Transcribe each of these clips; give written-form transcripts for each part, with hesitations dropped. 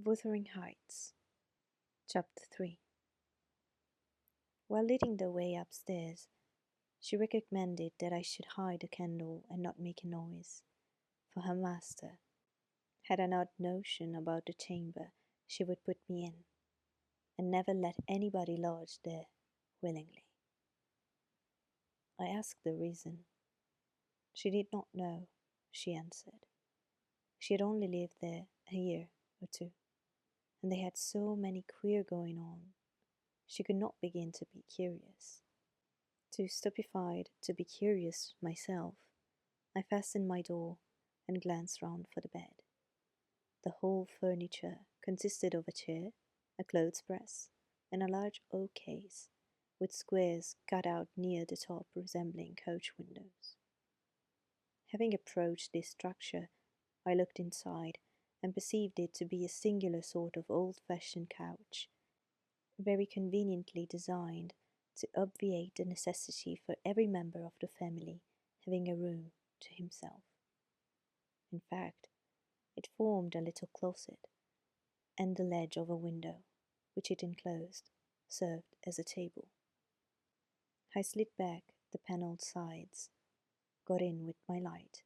Wuthering Heights, Chapter 3. While leading the way upstairs, she recommended that I should hide the candle and not make a noise, for her master had an odd notion about the chamber she would put me in, and never let anybody lodge there willingly. I asked the reason. She did not know, she answered. She had only lived there a year or two, and they had so many queer going on, she could not begin to be curious. Too stupefied to be curious myself, I fastened my door and glanced round for the bed. The whole furniture consisted of a chair, a clothes press, and a large oak case, with squares cut out near the top resembling coach windows. Having approached this structure, I looked inside and perceived it to be a singular sort of old-fashioned couch, very conveniently designed to obviate the necessity for every member of the family having a room to himself. In fact, it formed a little closet, and the ledge of a window, which it enclosed, served as a table. I slid back the panelled sides, got in with my light,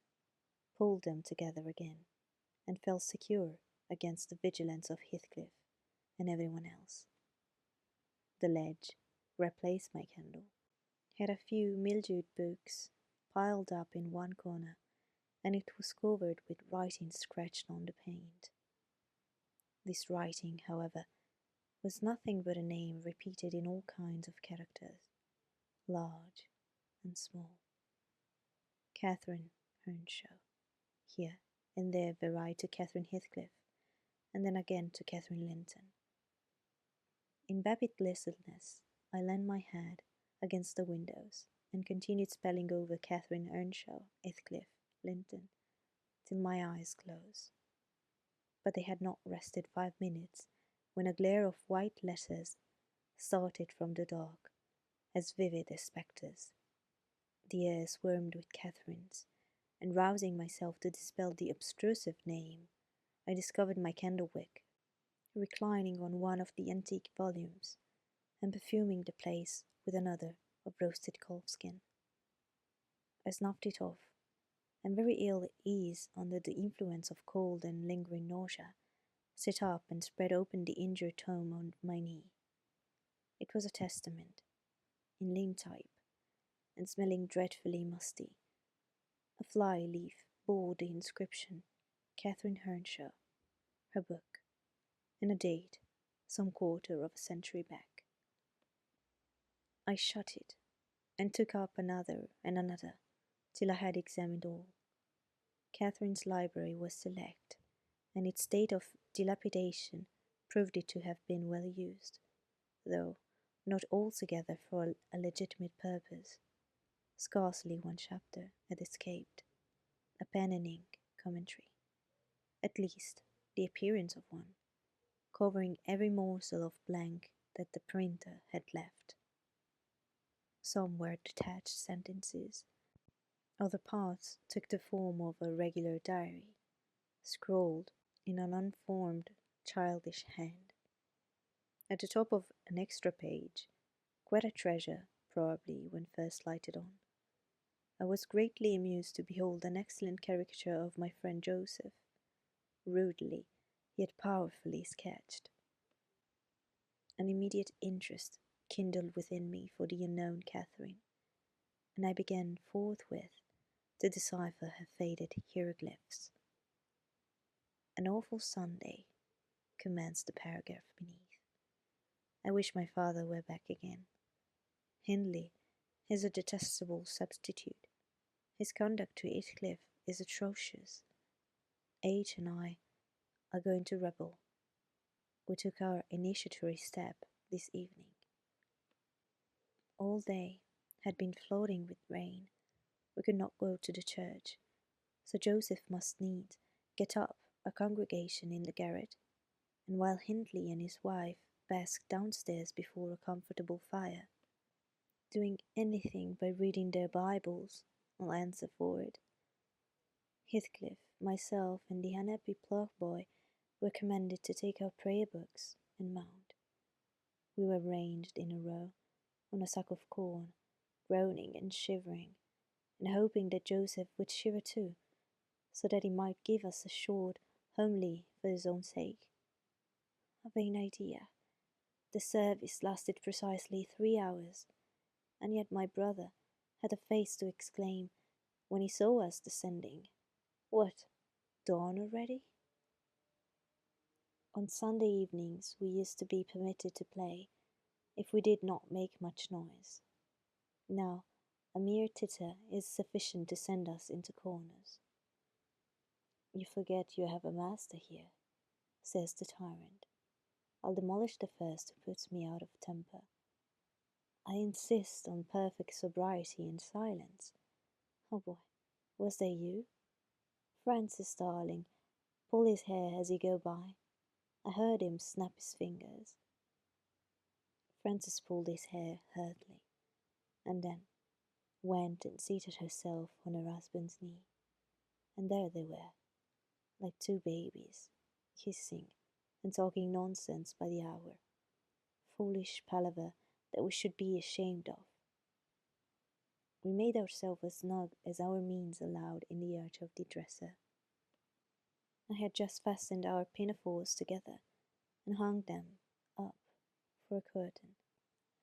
pulled them together again, and felt secure against the vigilance of Heathcliff and everyone else. The ledge, where I placed my candle, had a few mildewed books piled up in one corner, and it was covered with writing scratched on the paint. This writing, however, was nothing but a name repeated in all kinds of characters, large and small. Catherine Earnshaw, here and there varied to Catherine Heathcliff, and then again to Catherine Linton. In babbitt listlessness, I leaned my head against the windows and continued spelling over Catherine Earnshaw, Heathcliff, Linton, till my eyes closed. But they had not rested 5 minutes when a glare of white letters started from the dark, as vivid as spectres. The air swarmed with Catherines, and rousing myself to dispel the obtrusive name, I discovered my candlewick reclining on one of the antique volumes, and perfuming the place with another of roasted calfskin. I snuffed it off, and very ill at ease under the influence of cold and lingering nausea, sat up and spread open the injured tome on my knee. It was a testament, in lean type, and smelling dreadfully musty. A fly-leaf bore the inscription, Catherine Earnshaw, her book, and a date, some quarter of a century back. I shut it, and took up another and another, till I had examined all. Catherine's library was select, and its state of dilapidation proved it to have been well used, though not altogether for a legitimate purpose. Scarcely one chapter had escaped, a pen and ink commentary, at least the appearance of one, covering every morsel of blank that the printer had left. Some were detached sentences, other parts took the form of a regular diary, scrawled in an unformed, childish hand. At the top of an extra page, quite a treasure, probably, when first lighted on, I was greatly amused to behold an excellent caricature of my friend Joseph, rudely yet powerfully sketched. An immediate interest kindled within me for the unknown Catherine, and I began forthwith to decipher her faded hieroglyphs. An awful Sunday, commenced the paragraph beneath. I wish my father were back again. Hindley is a detestable substitute. His conduct to Heathcliff is atrocious. H. and I are going to rebel. We took our initiatory step this evening. All day had been flooding with rain. We could not go to the church, so Joseph must needs get up a congregation in the garret, and while Hindley and his wife basked downstairs before a comfortable fire, doing anything but reading their Bibles, I'll answer for it. Heathcliff, myself, and the unhappy ploughboy were commanded to take our prayer books and mount. We were ranged in a row on a sack of corn, groaning and shivering, and hoping that Joseph would shiver too, so that he might give us a short homily for his own sake. A vain idea. The service lasted precisely 3 hours, and yet my brother had the face to exclaim, when he saw us descending, "What, dawn already?" On Sunday evenings we used to be permitted to play, if we did not make much noise. Now, a mere titter is sufficient to send us into corners. "You forget you have a master here," says the tyrant. "I'll demolish the first who puts me out of temper. I insist on perfect sobriety and silence. Oh boy, was that you? Francis, darling, pull his hair as you go by. I heard him snap his fingers." Francis pulled his hair hurriedly, and then went and seated herself on her husband's knee. And there they were, like two babies, kissing and talking nonsense by the hour. Foolish palaver that we should be ashamed of. We made ourselves as snug as our means allowed in the arch of the dresser. I had just fastened our pinafores together and hung them up for a curtain,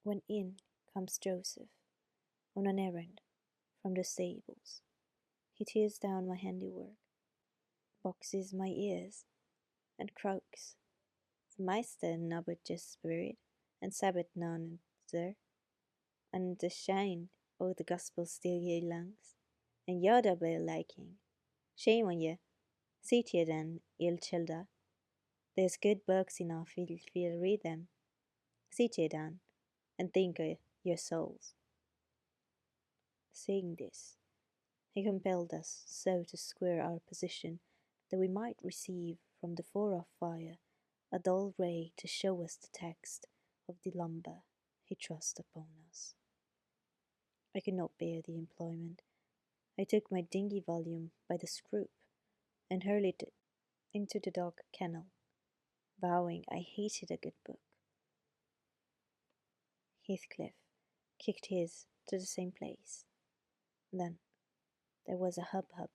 when in comes Joseph, on an errand from the stables. He tears down my handiwork, boxes my ears, and croaks, "The Meister nobbut just spirit, and Sabbath none, sir, and the shine o' the gospel still ye lungs, and you're double liking. Shame on ye. Sit ye then, ill childer. There's good books enough if ye'll read them. Sit ye down, and think o' your souls." Saying this, he compelled us so to square our position that we might receive from the fore-off fire a dull ray to show us the text of the lumber he thrust upon us. I could not bear the employment. I took my dingy volume by the scroop and hurled it into the dog kennel, vowing I hated a good book. Heathcliff kicked his to the same place. Then there was a hubbub.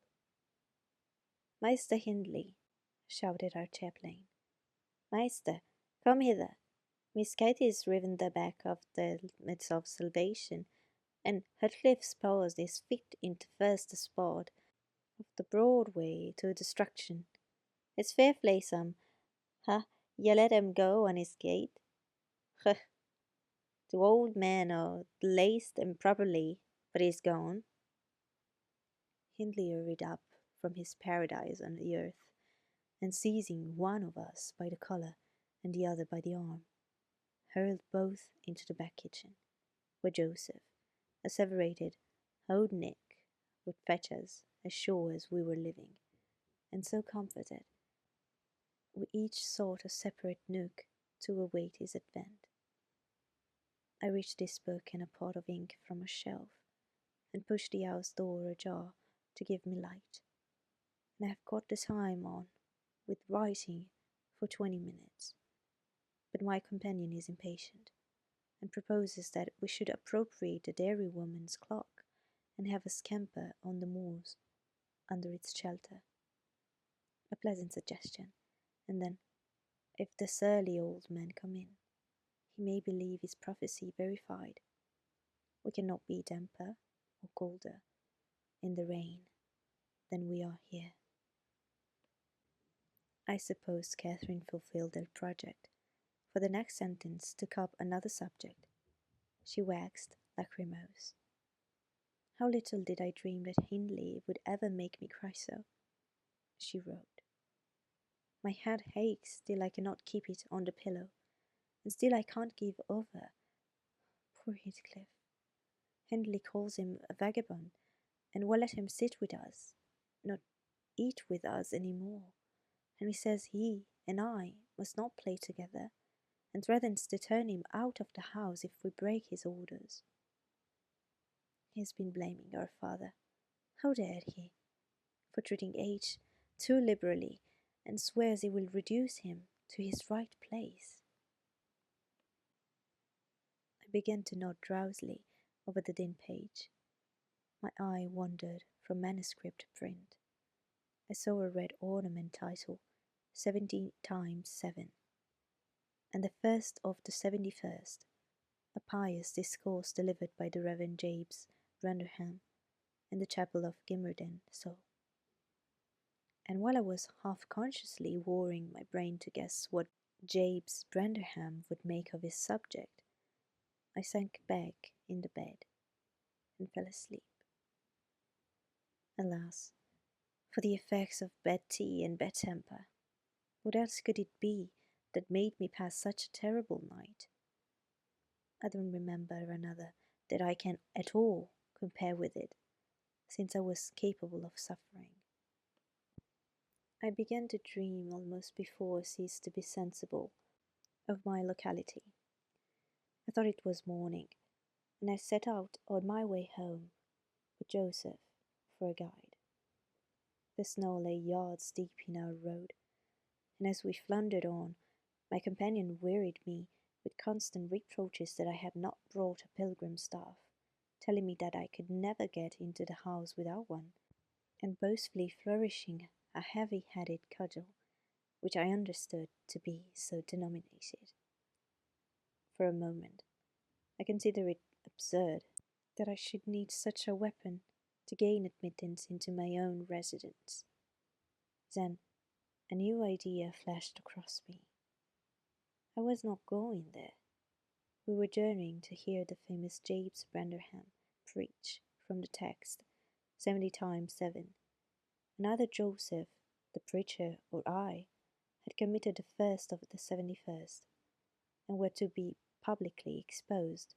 "Meister Hindley," shouted our chaplain. "Meister, come hither. Miss Katy's riven the back of the helmets of salvation, and Heathcliff's paused is fit into first the spot of the broad way to destruction. It's fair play some. Ha, ye let him go on his gate? Huh, the old man laced him properly, but he's gone." Hindley hurried up from his paradise on the earth, and seizing one of us by the collar and the other by the arm, hurled both into the back kitchen, where Joseph, asseverated Old Nick would fetch us as sure as we were living, and so comforted, we each sought a separate nook to await his advent. I reached this book and a pot of ink from a shelf, and pushed the house door ajar to give me light, and I have got the time on with writing for 20 minutes. But my companion is impatient, and proposes that we should appropriate the dairywoman's clock and have a scamper on the moors under its shelter. A pleasant suggestion, and then, if the surly old man come in, he may believe his prophecy verified. We cannot be damper or colder in the rain than we are here. I suppose Catherine fulfilled her project, for the next sentence took up another subject. She waxed lachrymose. "How little did I dream that Hindley would ever make me cry so," she wrote. "My head aches, still I cannot keep it on the pillow, and still I can't give over. Poor Heathcliff. Hindley calls him a vagabond, and will let him sit with us, not eat with us any more, and he says he and I must not play together, and threatens to turn him out of the house if we break his orders. He has been blaming our father, how dared he, for treating age too liberally, and swears it will reduce him to his right place. I began to nod drowsily over the dim page. My eye wandered from manuscript to print. I saw a red ornament title, 70 times 7, and the first of the 71st, a pious discourse delivered by the Reverend James Branderham in the chapel of Gimmerden, so. And while I was half-consciously warring my brain to guess what James Branderham would make of his subject, I sank back in the bed and fell asleep. Alas, for the effects of bad tea and bad temper! What else could it be that made me pass such a terrible night? I don't remember another that I can at all compare with it, since I was capable of suffering. I began to dream almost before I ceased to be sensible of my locality. I thought it was morning, and I set out on my way home with Joseph for a guide. The snow lay yards deep in our road, and as we floundered on, my companion wearied me with constant reproaches that I had not brought a pilgrim's staff, telling me that I could never get into the house without one, and boastfully flourishing a heavy-headed cudgel, which I understood to be so denominated. For a moment, I considered it absurd that I should need such a weapon to gain admittance into my own residence. Then a new idea flashed across me. I was not going there. We were journeying to hear the famous James Branderham preach from the text 70 times 7. And either Joseph, the preacher, or I had committed the first of the 71st, and were to be publicly exposed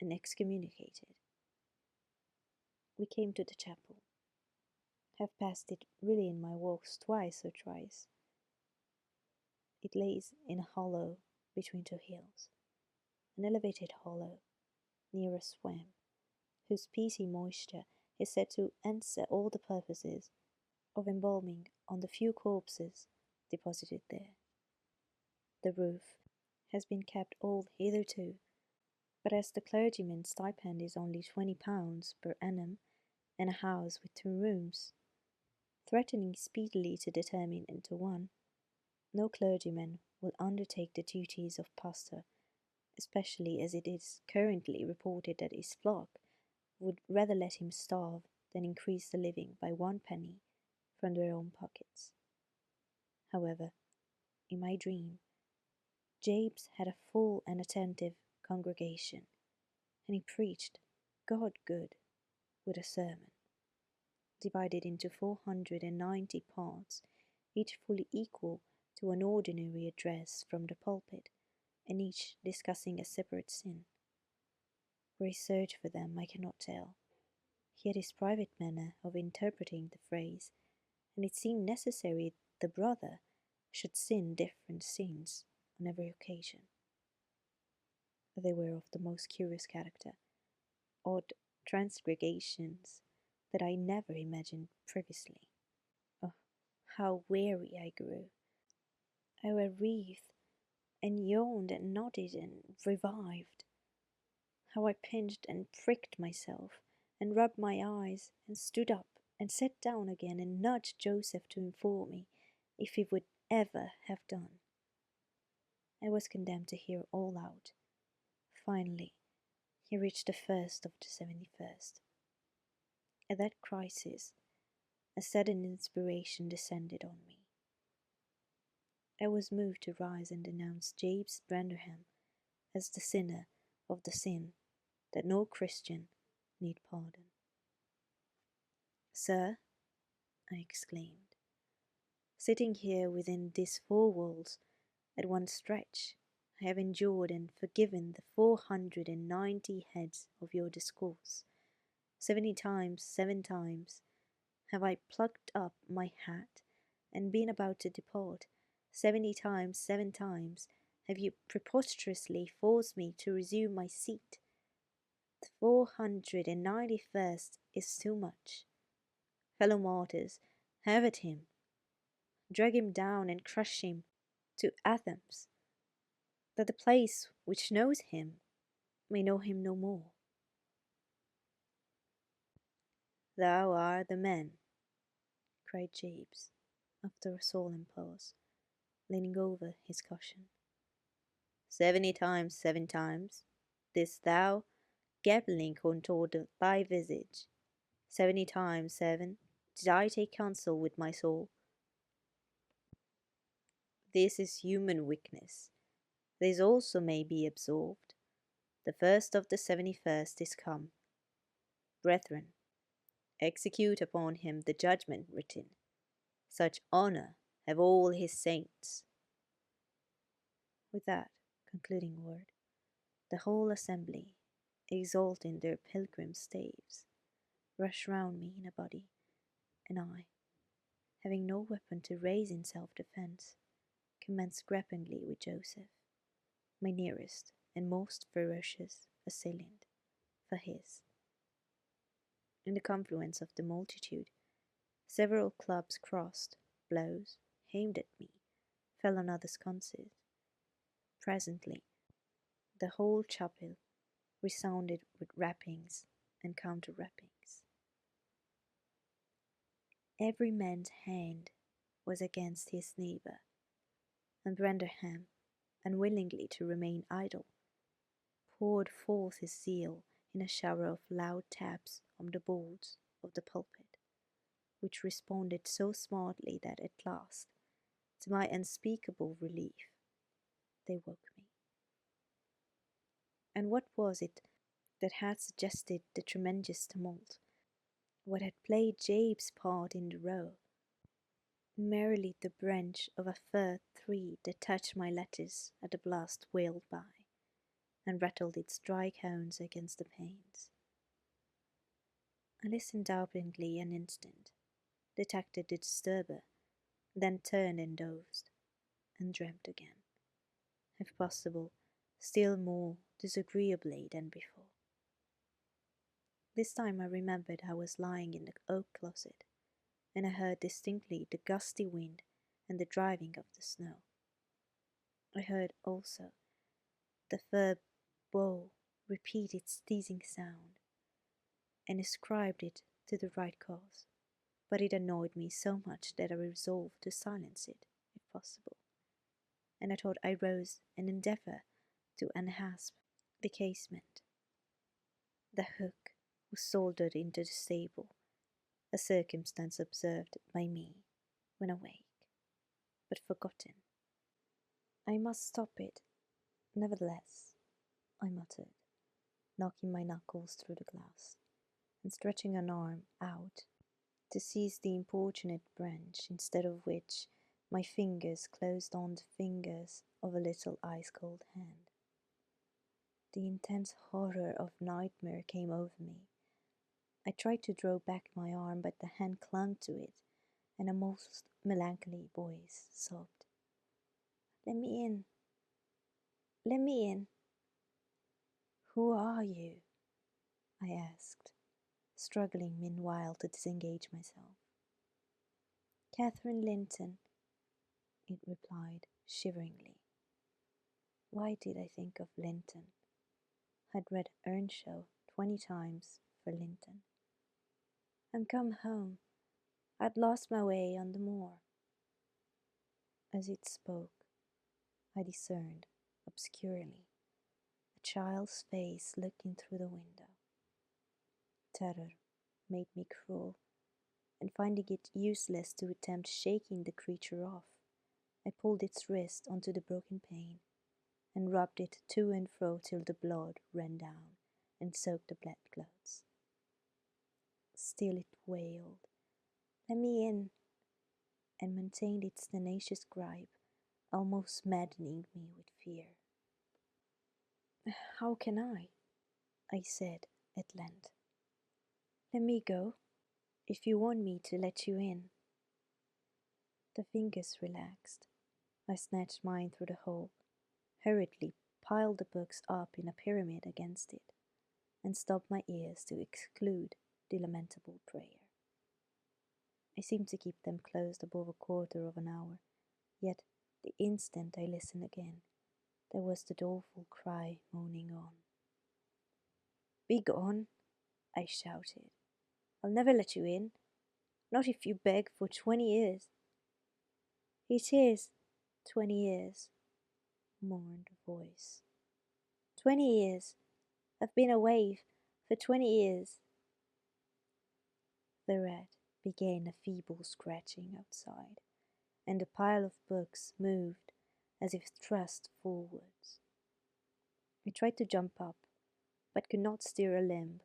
and excommunicated. We came to the chapel. Have passed it really in my walks twice or thrice. It lays in a hollow between two hills, an elevated hollow near a swamp, whose peaty moisture is said to answer all the purposes of embalming on the few corpses deposited there. The roof has been kept old hitherto, but as the clergyman's stipend is only £20 per annum, and a house with 2 rooms, threatening speedily to determine into one, no clergyman will undertake the duties of pastor, especially as it is currently reported that his flock would rather let him starve than increase the living by 1 penny from their own pockets. However, in my dream, James had a full and attentive congregation, and he preached God good with a sermon, divided into 490 parts, each fully equal to an ordinary address from the pulpit, and each discussing a separate sin. Where he searched for them, I cannot tell. He had his private manner of interpreting the phrase, and it seemed necessary the brother should sin different sins on every occasion. They were of the most curious character, odd transgregations that I never imagined previously. Oh, how weary I grew! I were wreathed and yawned and nodded and revived. How I pinched and pricked myself, and rubbed my eyes, and stood up, and sat down again, and nudged Joseph to inform me if he would ever have done. I was condemned to hear all out. Finally, he reached the first of the 71st. At that crisis, a sudden inspiration descended on me. I was moved to rise and denounce James Branderham as the sinner of the sin that no Christian need pardon. Sir, I exclaimed, sitting here within these 4 walls at one stretch, I have endured and forgiven the 490 heads of your discourse. 70 times, 7 times, have I plucked up my hat and been about to depart. 70 times, 7 times, have you preposterously forced me to resume my seat. The 491st is too much. Fellow martyrs, have at him. drag him down and crush him to atoms, that the place which knows him may know him no more. Thou art the man, cried Jabes, after a solemn pause, leaning over his cushion. 70 times 7 times didst thou, gabbling, contort thy visage. 70 times 7 did I take counsel with my soul. This is human weakness. This also may be absolved. The first of the 71st is come. Brethren, execute upon him the judgment written. Such honour have all his saints. With that concluding word, the whole assembly, exalting their pilgrim staves, rushed round me in a body, and I, having no weapon to raise in self-defence, commenced grapplingly with Joseph, my nearest and most ferocious assailant, for his. In the confluence of the multitude, several clubs crossed, blows, aimed at me, fell on other sconces. Presently, the whole chapel resounded with rappings and counter-rappings. Every man's hand was against his neighbour, and Branderham, unwillingly to remain idle, poured forth his zeal in a shower of loud taps on the boards of the pulpit, which responded so smartly that at last, to my unspeakable relief, they woke me. And what was it that had suggested the tremendous tumult? What had played Jabe's part in the row? Merely the branch of a fir tree that touched my lattice as the blast wailed by, and rattled its dry cones against the panes. I listened doubtingly an instant, detected the disturber, then turned and dozed, and dreamt again, if possible, still more disagreeably than before. This time I remembered I was lying in the oak closet, and I heard distinctly the gusty wind and the driving of the snow. I heard also the fir bough repeat its teasing sound, and ascribed it to the right cause, but it annoyed me so much that I resolved to silence it, if possible, and I thought I rose and endeavoured to unhasp the casement. The hook was soldered into the stable, a circumstance observed by me when awake, but forgotten. I must stop it, nevertheless, I muttered, knocking my knuckles through the glass, and stretching an arm out to seize the importunate branch, instead of which my fingers closed on the fingers of a little ice-cold hand. The intense horror of nightmare came over me. I tried to draw back my arm, but the hand clung to it, and a most melancholy voice sobbed, "Let me in! Let me in!" "Who are you?" I asked, struggling meanwhile to disengage myself. "Catherine Linton," it replied shiveringly. Why did I think of Linton? I'd read Earnshaw 20 times for Linton. "I'm come home. I'd lost my way on the moor." As it spoke, I discerned, obscurely, a child's face looking through the window. Terror made me cruel, and finding it useless to attempt shaking the creature off, I pulled its wrist onto the broken pane, and rubbed it to and fro till the blood ran down and soaked the bedclothes. Still it wailed, "Let me in," and maintained its tenacious gripe, almost maddening me with fear. "How can I said at length. "Let me go, if you want me to let you in." The fingers relaxed. I snatched mine through the hole, hurriedly piled the books up in a pyramid against it, and stopped my ears to exclude the lamentable prayer. I seemed to keep them closed above a quarter of an hour, yet the instant I listened again, there was the doleful cry moaning on. "Be gone!" I shouted. "I'll never let you in, not if you beg for 20 years. "It is 20 years, mourned a voice. 20 years. I've been away for 20 years. The rat began a feeble scratching outside, and the pile of books moved as if thrust forwards. I tried to jump up, but could not stir a limb,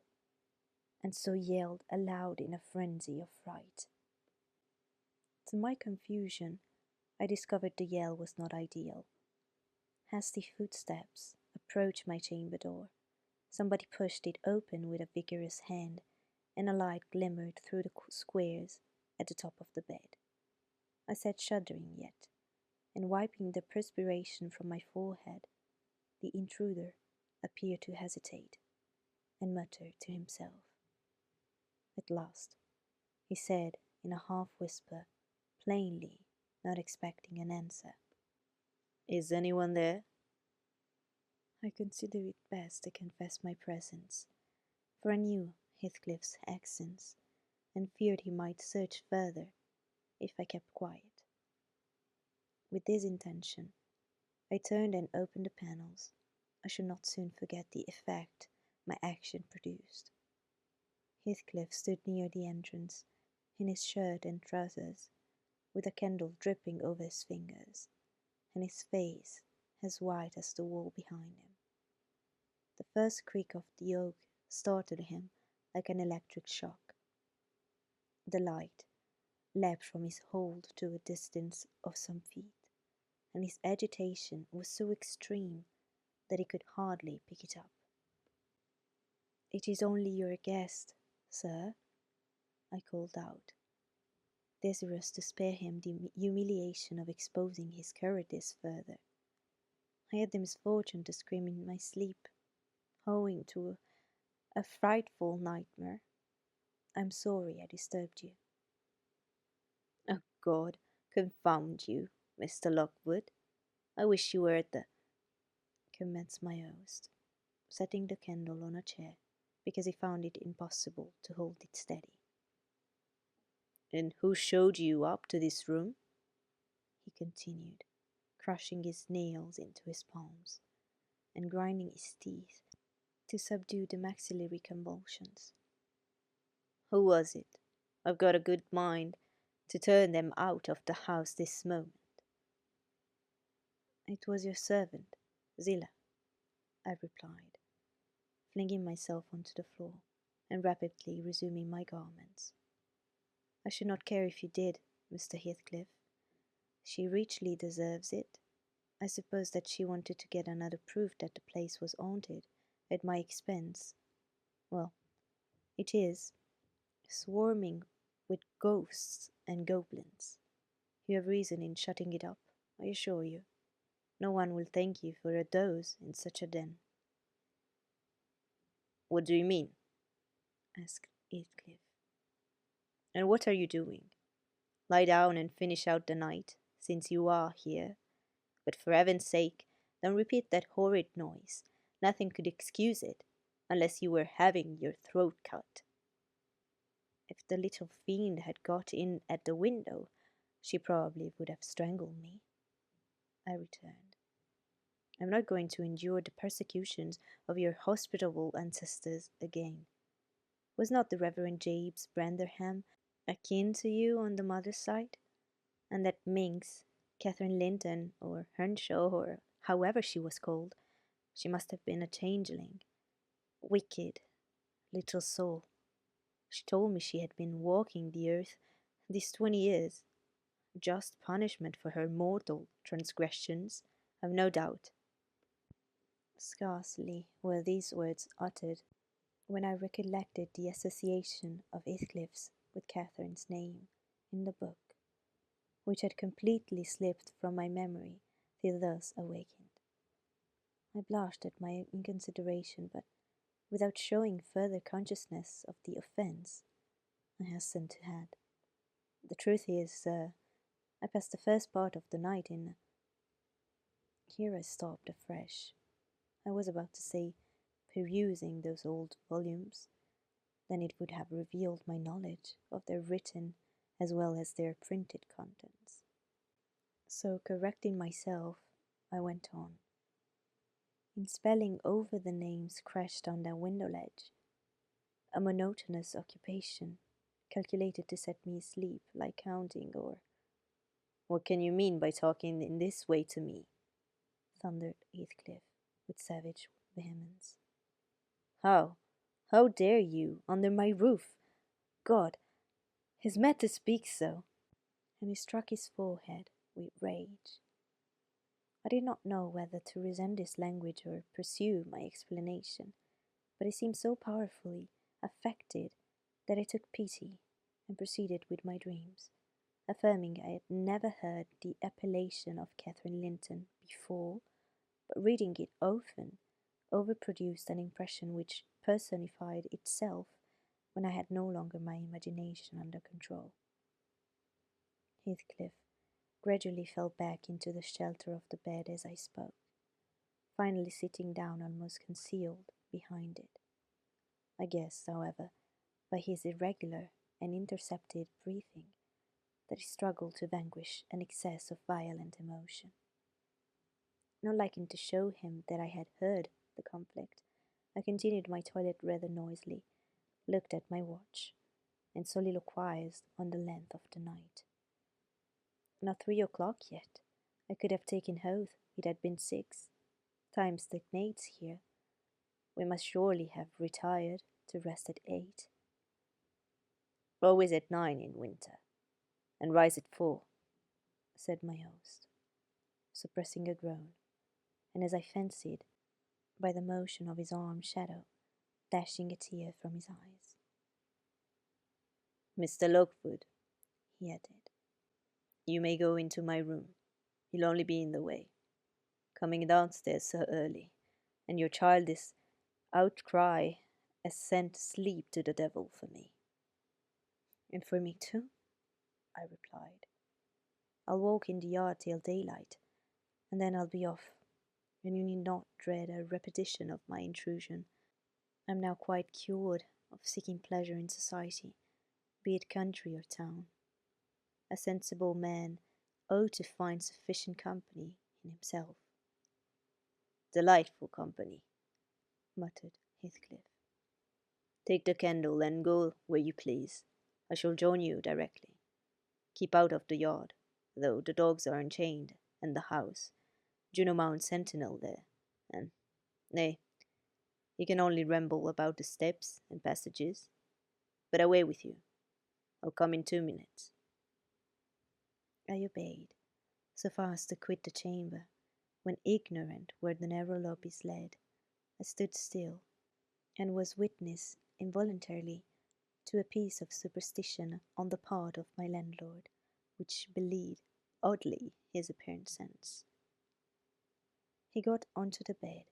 and so yelled aloud in a frenzy of fright. To my confusion, I discovered the yell was not ideal. Hasty footsteps approached my chamber door. Somebody pushed it open with a vigorous hand, and a light glimmered through the squares at the top of the bed. I sat shuddering yet, and wiping the perspiration from my forehead. The intruder appeared to hesitate, and muttered to himself. At last, he said in a half-whisper, plainly not expecting an answer, "Is anyone there?" I considered it best to confess my presence, for I knew Heathcliff's accents, and feared he might search further if I kept quiet. With this intention, I turned and opened the panels. I should not soon forget the effect my action produced. Heathcliff stood near the entrance, in his shirt and trousers, with a candle dripping over his fingers, and his face as white as the wall behind him. The first creak of the oak startled him like an electric shock. The light leapt from his hold to a distance of some feet, and his agitation was so extreme that he could hardly pick it up. "It is only your guest, sir," I called out, desirous to spare him the humiliation of exposing his cowardice further. I had the misfortune to scream in my sleep, owing to a frightful nightmare. "I'm sorry I disturbed you." "Oh, God confound you, Mr. Lockwood. I wish you were at the—" commenced my host, setting the candle on a chair, because he found it impossible to hold it steady. "And who showed you up to this room?" he continued, crushing his nails into his palms, and grinding his teeth to subdue the maxillary convulsions. "Who was it? I've got a good mind to turn them out of the house this moment." "It was your servant, Zillah," I replied, flinging myself onto the floor and rapidly resuming my garments. "I should not care if you did, Mr. Heathcliff. She richly deserves it. I suppose that she wanted to get another proof that the place was haunted at my expense. Well, it is, swarming with ghosts and goblins. You have reason in shutting it up, I assure you. No one will thank you for a doze in such a den." "What do you mean?" asked Heathcliff. "And what are you doing? Lie down and finish out the night, since you are here. But for heaven's sake, don't repeat that horrid noise. Nothing could excuse it, unless you were having your throat cut." "If the little fiend had got in at the window, she probably would have strangled me," I returned. "I'm not going to endure the persecutions of your hospitable ancestors again. Was not the Reverend James Branderham akin to you on the mother's side? And that minx, Catherine Linton, or Henshaw, or however she was called, she must have been a changeling. Wicked little soul. She told me she had been walking the earth these 20 years. Just punishment for her mortal transgressions, I've no doubt." Scarcely were these words uttered when I recollected the association of Heathcliff's with Catherine's name in the book, which had completely slipped from my memory till thus awakened. I blushed at my inconsideration, but without showing further consciousness of the offence, I hastened to add, The truth is, I passed the first part of the night in. Here I stopped afresh. I was about to say, perusing those old volumes, then it would have revealed my knowledge of their written as well as their printed contents. So, correcting myself, I went on. In spelling over the names crashed on the window ledge, a monotonous occupation, calculated to set me asleep like counting or. What can you mean by talking in this way to me? Thundered Heathcliff with savage vehemence. How? How dare you, under my roof? God, his matter speaks so. And he struck his forehead with rage. I did not know whether to resent his language or pursue my explanation, but he seemed so powerfully affected that I took pity and proceeded with my dreams, affirming I had never heard the appellation of Catherine Linton before, but reading it often overproduced an impression which personified itself when I had no longer my imagination under control. Heathcliff gradually fell back into the shelter of the bed as I spoke, finally sitting down almost concealed behind it. I guessed, however, by his irregular and intercepted breathing, that he struggled to vanquish an excess of violent emotion. Not liking to show him that I had heard the conflict, I continued my toilet rather noisily, looked at my watch, and soliloquized on the length of the night. Not 3 o'clock yet. I could have taken oath it had been 6. Time stagnates here. We must surely have retired to rest at 8. Always at 9 in winter, and rise at 4, said my host, suppressing a groan, and as I fancied, by the motion of his arm shadow, dashing a tear from his eyes. Mr. Lockwood, he added, you may go into my room. You'll only be in the way, coming downstairs so early, and your childish outcry has sent sleep to the devil for me. And for me too, I replied. I'll walk in the yard till daylight, and then I'll be off, and you need not dread a repetition of my intrusion. I'm now quite cured of seeking pleasure in society, be it country or town. A sensible man ought to find sufficient company in himself. Delightful company, muttered Heathcliff. Take the candle and go where you please. I shall join you directly. Keep out of the yard, though the dogs are unchained, and the house. Juno mounts sentinel there, and, nay, he can only ramble about the steps and passages. But away with you. I'll come in 2 minutes. I obeyed, so far as to quit the chamber, when ignorant where the narrow lobbies led, I stood still, and was witness, involuntarily, to a piece of superstition on the part of my landlord, which belied, oddly, his apparent sense. He got onto the bed,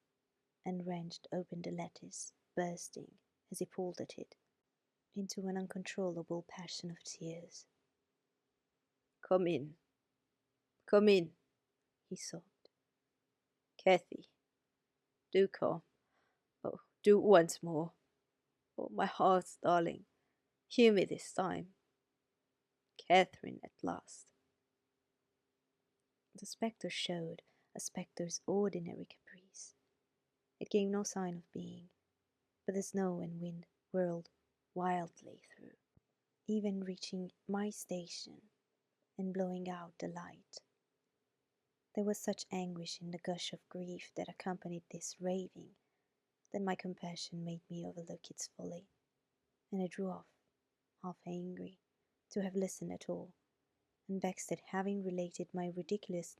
and wrenched open the lattice, bursting, as he pulled at it, into an uncontrollable passion of tears. Come in, he sobbed. Cathy, do come. Oh, do once more. Oh, my heart's darling, hear me this time. Catherine, at last. The spectre showed a spectre's ordinary caprice. It gave no sign of being, but the snow and wind whirled wildly through, even reaching my station and blowing out the light. There was such anguish in the gush of grief that accompanied this raving that my compassion made me overlook its folly, and I drew off, half angry to have listened at all, and vexed at having related my ridiculous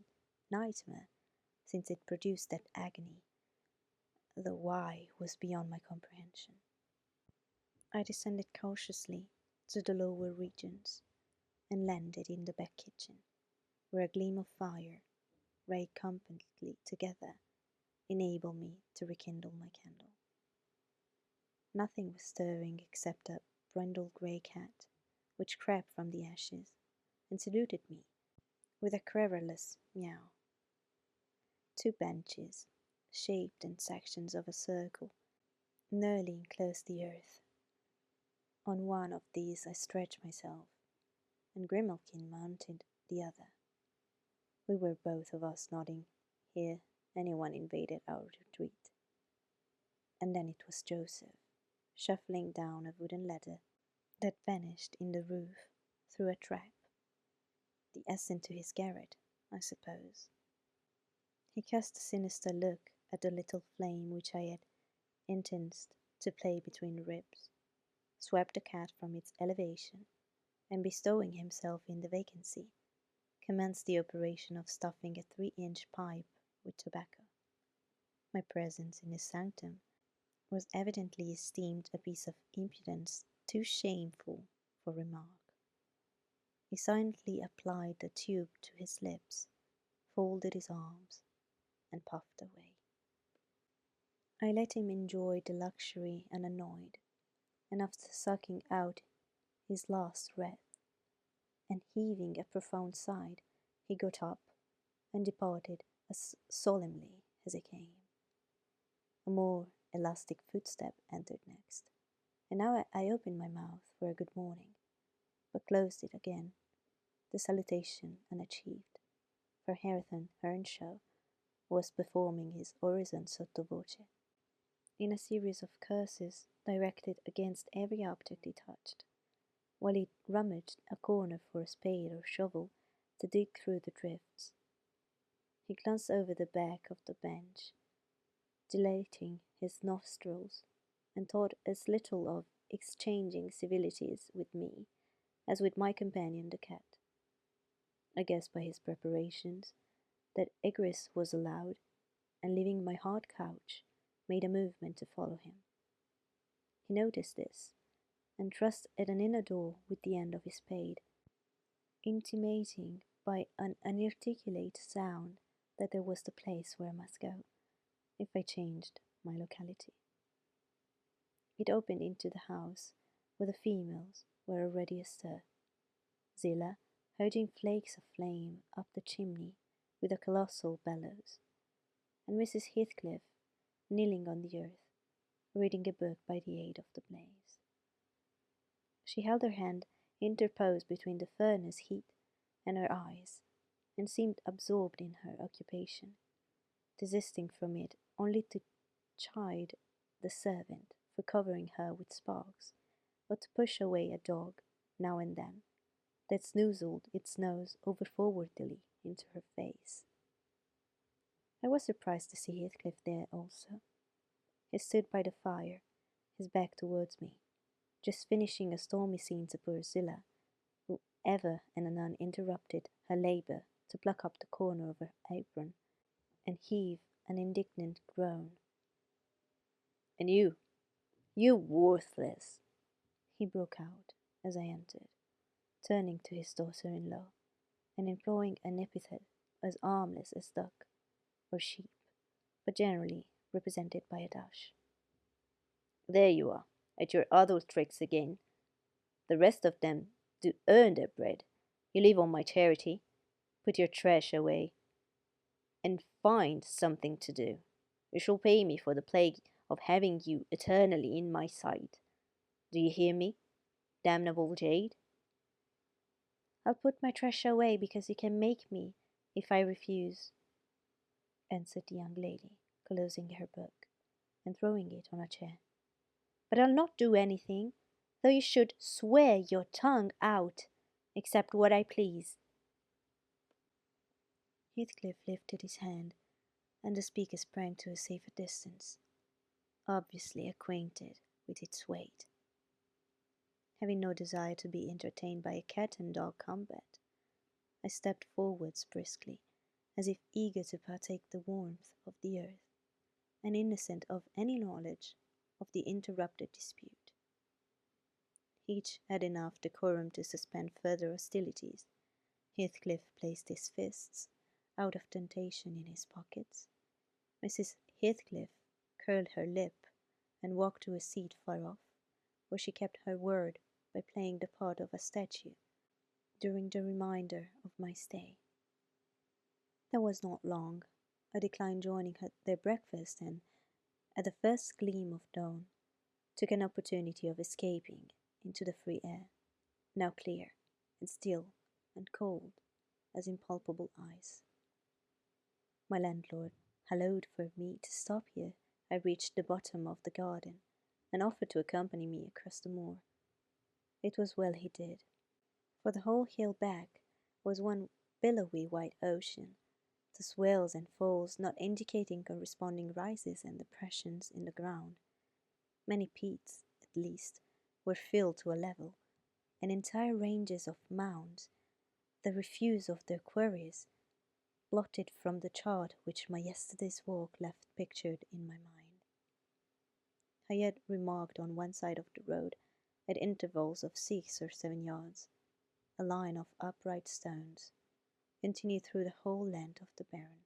nightmare, since it produced that agony, though why was beyond my comprehension. I descended cautiously to the lower regions, and landed in the back kitchen, where a gleam of fire, rayed compactly together, enabled me to rekindle my candle. Nothing was stirring except a brindle grey cat, which crept from the ashes and saluted me with a querulous meow. Two benches, shaped in sections of a circle, nearly enclosed the earth. On one of these I stretched myself, and Grimalkin mounted the other. We were both of us nodding here anyone invaded our retreat. And then it was Joseph, shuffling down a wooden ladder that vanished in the roof through a trap. The ascent to his garret, I suppose. He cast a sinister look at the little flame which I had intended to play between the ribs, swept the cat from its elevation, and bestowing himself in the vacancy, commenced the operation of stuffing a 3-inch pipe with tobacco. My presence in his sanctum was evidently esteemed a piece of impudence too shameful for remark. He silently applied the tube to his lips, folded his arms, and puffed away. I let him enjoy the luxury unannoyed, and after sucking out his last breath, and heaving a profound sigh, he got up and departed as solemnly as he came. A more elastic footstep entered next, and now I opened my mouth for a good morning, but closed it again, the salutation unachieved, for Hareton Earnshaw was performing his orison sotto voce, in a series of curses directed against every object he touched, while he rummaged a corner for a spade or shovel to dig through the drifts. He glanced over the back of the bench, dilating his nostrils, and thought as little of exchanging civilities with me as with my companion the cat. I guessed by his preparations that egress was allowed, and leaving my hard couch, made a movement to follow him. He noticed this, and thrust at an inner door with the end of his spade, intimating by an inarticulate sound that there was the place where I must go, if I changed my locality. It opened into the house, where the females were already astir. Zillah hurling flakes of flame up the chimney with a colossal bellows, and Mrs. Heathcliff kneeling on the earth, reading a book by the aid of the blaze. She held her hand interposed between the furnace heat and her eyes, and seemed absorbed in her occupation, desisting from it only to chide the servant for covering her with sparks, or to push away a dog, now and then, that snoozled its nose over forwardly into her face. I was surprised to see Heathcliff there also. He stood by the fire, his back towards me, just finishing a stormy scene to poor Zillah, who ever and anon interrupted her labour to pluck up the corner of her apron and heave an indignant groan. "And you worthless!" he broke out as I entered, turning to his daughter-in-law, and employing an epithet as harmless as duck or sheep, but generally represented by a dash. "There you are, at your other tricks again. The rest of them do earn their bread. You live on my charity. Put your trash away, and find something to do. You shall pay me for the plague of having you eternally in my sight. Do you hear me, damnable jade?" "I'll put my trash away because you can make me, if I refuse," answered the young lady, closing her book, and throwing it on a chair. "But I'll not do anything, though you should swear your tongue out, except what I please." Heathcliff lifted his hand, and the speaker sprang to a safer distance, obviously acquainted with its weight. Having no desire to be entertained by a cat-and-dog combat, I stepped forwards briskly, as if eager to partake the warmth of the earth, and innocent of any knowledge of the interrupted dispute. Each had enough decorum to suspend further hostilities. Heathcliff placed his fists, out of temptation, in his pockets. Mrs. Heathcliff curled her lip and walked to a seat far off, where she kept her word by playing the part of a statue, during the remainder of my stay. That was not long. I declined joining their breakfast and, at the first gleam of dawn, took an opportunity of escaping into the free air, now clear and still and cold as impalpable ice. My landlord hallooed for me to stop here. I reached the bottom of the garden and offered to accompany me across the moor. It was well he did, for the whole hill back was one billowy white ocean, the swells and falls not indicating corresponding rises and depressions in the ground. Many peats, at least, were filled to a level, and entire ranges of mounds, the refuse of their quarries, blotted from the chart which my yesterday's walk left pictured in my mind. I had remarked on one side of the road, at intervals of 6 or 7 yards, a line of upright stones, continued through the whole length of the barren.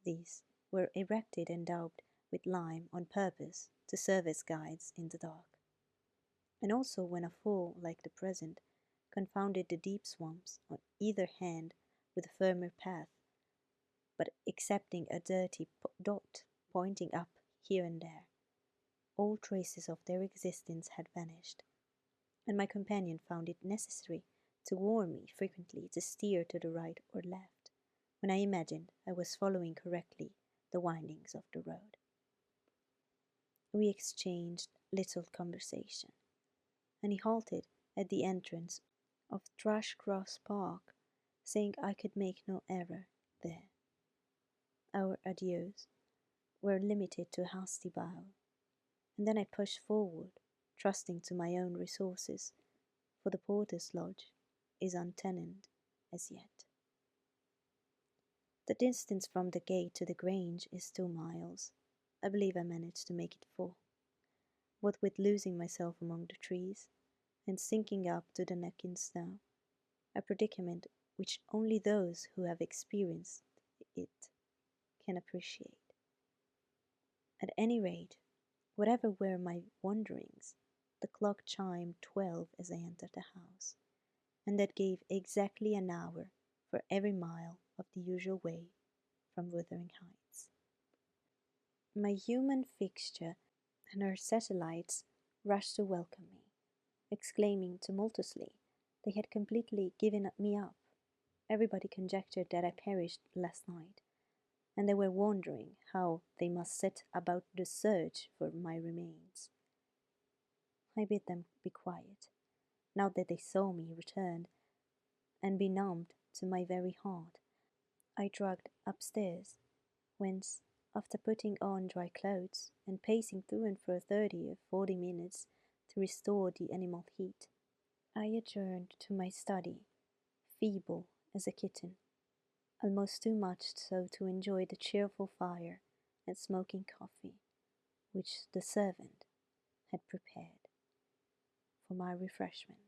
These were erected and daubed with lime on purpose to serve as guides in the dark, and also when a fall like the present confounded the deep swamps on either hand with a firmer path, but excepting a dirty dot pointing up here and there, all traces of their existence had vanished, and my companion found it necessary to warn me frequently to steer to the right or left, when I imagined I was following correctly the windings of the road. We exchanged little conversation, and he halted at the entrance of Thrushcross Park, saying I could make no error there. Our adieus were limited to a hasty bow, and then I pushed forward, trusting to my own resources, for the porter's lodge is untenanted as yet. The distance from the gate to the Grange is 2 miles. I believe I managed to make it 4, what with losing myself among the trees and sinking up to the neck in snow, a predicament which only those who have experienced it can appreciate. At any rate, whatever were my wanderings, the clock chimed 12 as I entered the house, and that gave exactly an hour for every mile of the usual way from Wuthering Heights. My human fixture and her satellites rushed to welcome me, exclaiming tumultuously they had completely given me up. Everybody conjectured that I perished last night, and they were wondering how they must set about the search for my remains. I bid them be quiet, now that they saw me return, and benumbed to my very heart, I dragged upstairs, whence, after putting on dry clothes and pacing through and fro 30 or 40 minutes to restore the animal heat, I adjourned to my study, feeble as a kitten, almost too much so to enjoy the cheerful fire and smoking coffee which the servant had prepared for my refreshment.